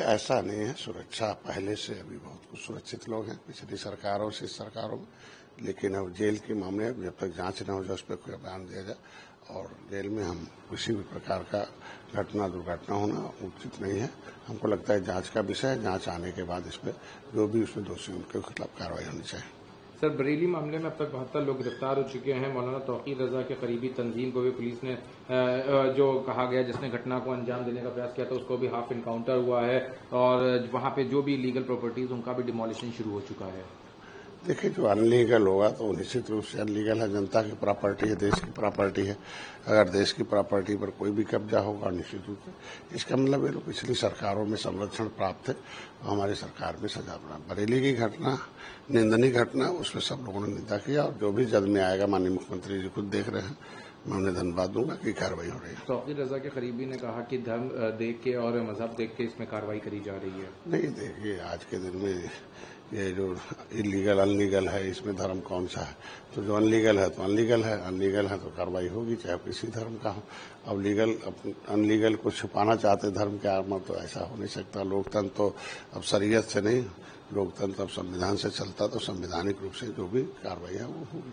ऐसा नहीं है, सुरक्षा पहले से अभी बहुत कुछ सुरक्षित लोग हैं पिछली सरकारों से सरकारों में, लेकिन अब जेल के मामले जब तक जांच न हो जाए उस पर कोई बयान दिया जाए। और जेल में हम किसी भी प्रकार का घटना दुर्घटना होना उचित नहीं है। हमको लगता है जांच का विषय है, जांच आने के बाद इस पर जो भी उसमें दोषी उनके खिलाफ कार्रवाई होनी चाहिए। सर, बरेली मामले में अब तक 72 लोग गिरफ्तार हो चुके हैं। मौलाना तौकीर रजा के करीबी तंजीम को भी पुलिस ने जो कहा गया जिसने घटना को अंजाम देने का प्रयास किया था उसको भी हाफ इनकाउंटर हुआ है और वहां पे जो भी लीगल प्रॉपर्टीज उनका भी डिमोलिशन शुरू हो चुका है। देखिए, जो अनलीगल होगा तो निश्चित रूप से अनलीगल है, जनता की प्रॉपर्टी है, देश की प्रॉपर्टी है। अगर देश की प्रॉपर्टी पर कोई भी कब्जा होगा निश्चित रूप से इसका मतलब ये लोग पिछली सरकारों में संरक्षण प्राप्त है, हमारी सरकार में सजा पड़ा। बरेली की घटना निंदनीय घटना, उसमें सब लोगों ने निंदा किया और जो भी जद में आएगा माननीय मुख्यमंत्री जी खुद देख रहे हैं, मैं उन्हें धन्यवाद दूंगा कि कार्रवाई हो रही है। तौकीर रजा के करीबी ने कहा कि धर्म देख के और मजहब देख के इसमें कार्रवाई करी जा रही है। नहीं, देखिए आज के दिन में ये जो इलीगल अनलीगल है इसमें धर्म कौन सा है? तो जो अनलीगल है तो अनलीगल है, अनलीगल है तो कार्रवाई होगी चाहे किसी धर्म का हो। अब लीगल अनलीगल को छुपाना चाहते धर्म के आड़ में, तो ऐसा हो नहीं सकता। लोकतंत्र तो अब शरीयत से नहीं, लोकतंत्र अब संविधान से चलता, तो संवैधानिक रूप से जो भी कार्रवाई है वो होगी।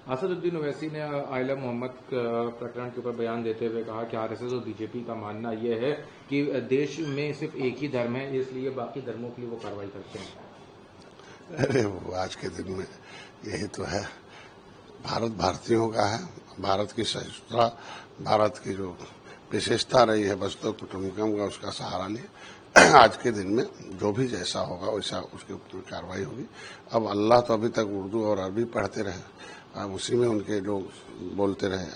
असदुद्दीन ओवैसी ने आयला मोहम्मद प्रकरण के ऊपर बयान देते हुए कहा कि आरएसएस और बीजेपी का मानना यह है कि देश में सिर्फ एक ही धर्म है, इसलिए बाकी धर्मों के लिए वो कार्रवाई करते हैं। अरे वो आज के दिन में यही तो है, भारत भारतीयों का है, भारत की सहिष्णुता, भारत की जो विशेषता रही है वस्तु कुटुंबकम का, उसका सहारा लिए आज के दिन में जो भी जैसा होगा वैसा उसके ऊपर कार्रवाई होगी। अब अल्लाह तो अभी तक उर्दू और अरबी पढ़ते रहे, अब उसी में उनके लोग बोलते रहे।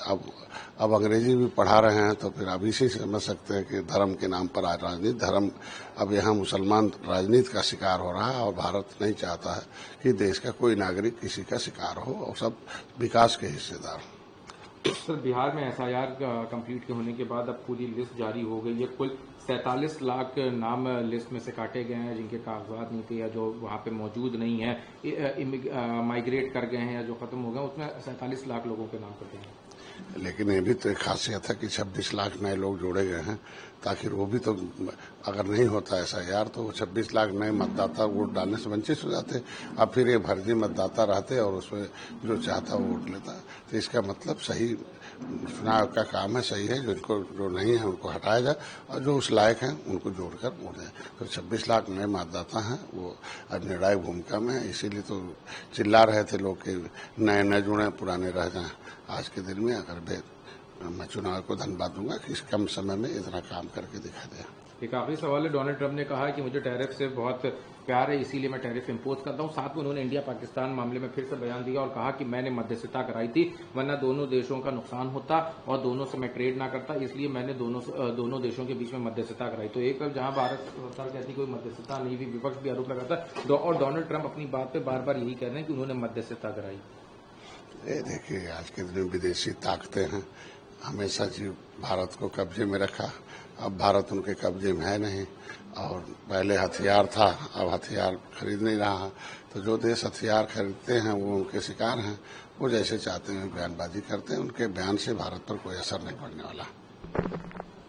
अब अंग्रेजी भी पढ़ा रहे हैं, तो फिर अभी से समझ सकते हैं कि धर्म के नाम पर आज राजनीति, धर्म अब यहाँ मुसलमान राजनीति का शिकार हो रहा है और भारत नहीं चाहता है कि देश का कोई नागरिक किसी का शिकार हो और सब विकास के हिस्सेदार हो। सर, बिहार में एसआईआर कंप्लीट के होने के बाद अब पूरी लिस्ट जारी हो गई है। कुल 47 लाख नाम लिस्ट में से काटे गए हैं जिनके कागजात नहीं थे या जो वहां पे मौजूद नहीं है, माइग्रेट कर गए हैं या जो खत्म हो गए, उसमें 47 लाख लोगों के नाम कटे हैं। लेकिन ये भी तो एक खासियत है कि 26 लाख नए लोग जोड़े गए हैं, ताकि वो भी तो अगर नहीं होता ऐसा यार तो 26 लाख नए मतदाता वोट डालने से वंचित हो जाते। अब फिर ये फर्जी मतदाता रहते और उसमें जो चाहता वो वोट लेता। तो इसका मतलब सही चुनाव का काम है, सही है, जो नहीं है उनको हटाया जाए और जो उस लायक हैं उनको जोड़कर वोट दें। तो 26 लाख नए मतदाता हैं, वो अब निर्णायक भूमिका में है। इसीलिए तो चिल्ला रहे थे लोग कि नए न जुड़े पुराने रह जाएं। आज के दिन में अगर मैं चुनाव को धन्यवाद दूंगा कि इस कम समय में इतना काम करके दिखा दिया। एक आखिरी सवाल है, डोनाल्ड ट्रंप ने कहा है कि मुझे टैरिफ से बहुत प्यार है, इसीलिए मैं टैरिफ इंपोज करता हूं। साथ में उन्होंने इंडिया पाकिस्तान मामले में फिर से बयान दिया और कहा कि मैंने मध्यस्थता कराई थी, वरना दोनों देशों का नुकसान होता और दोनों से मैं ट्रेड ना करता, इसलिए मैंने दोनों देशों के बीच में मध्यस्थता कराई। तो एक तरफ जहां भारत सरकार कहती कोई मध्यस्थता नहीं हुई, विपक्ष भी आरोप लगाता और डोनाल्ड ट्रंप अपनी बात पे बार बार यही कह रहे हैं कि उन्होंने मध्यस्थता कराई। देखिए, आज के दिन में विदेशी ताकतें हैं, हमेशा जी भारत को कब्जे में रखा। अब भारत उनके कब्जे में है नहीं और पहले हथियार था, अब हथियार खरीद नहीं रहा। तो जो देश हथियार खरीदते हैं वो उनके शिकार हैं, वो जैसे चाहते हैं बयानबाजी करते हैं, उनके बयान से भारत पर कोई असर नहीं पड़ने वाला।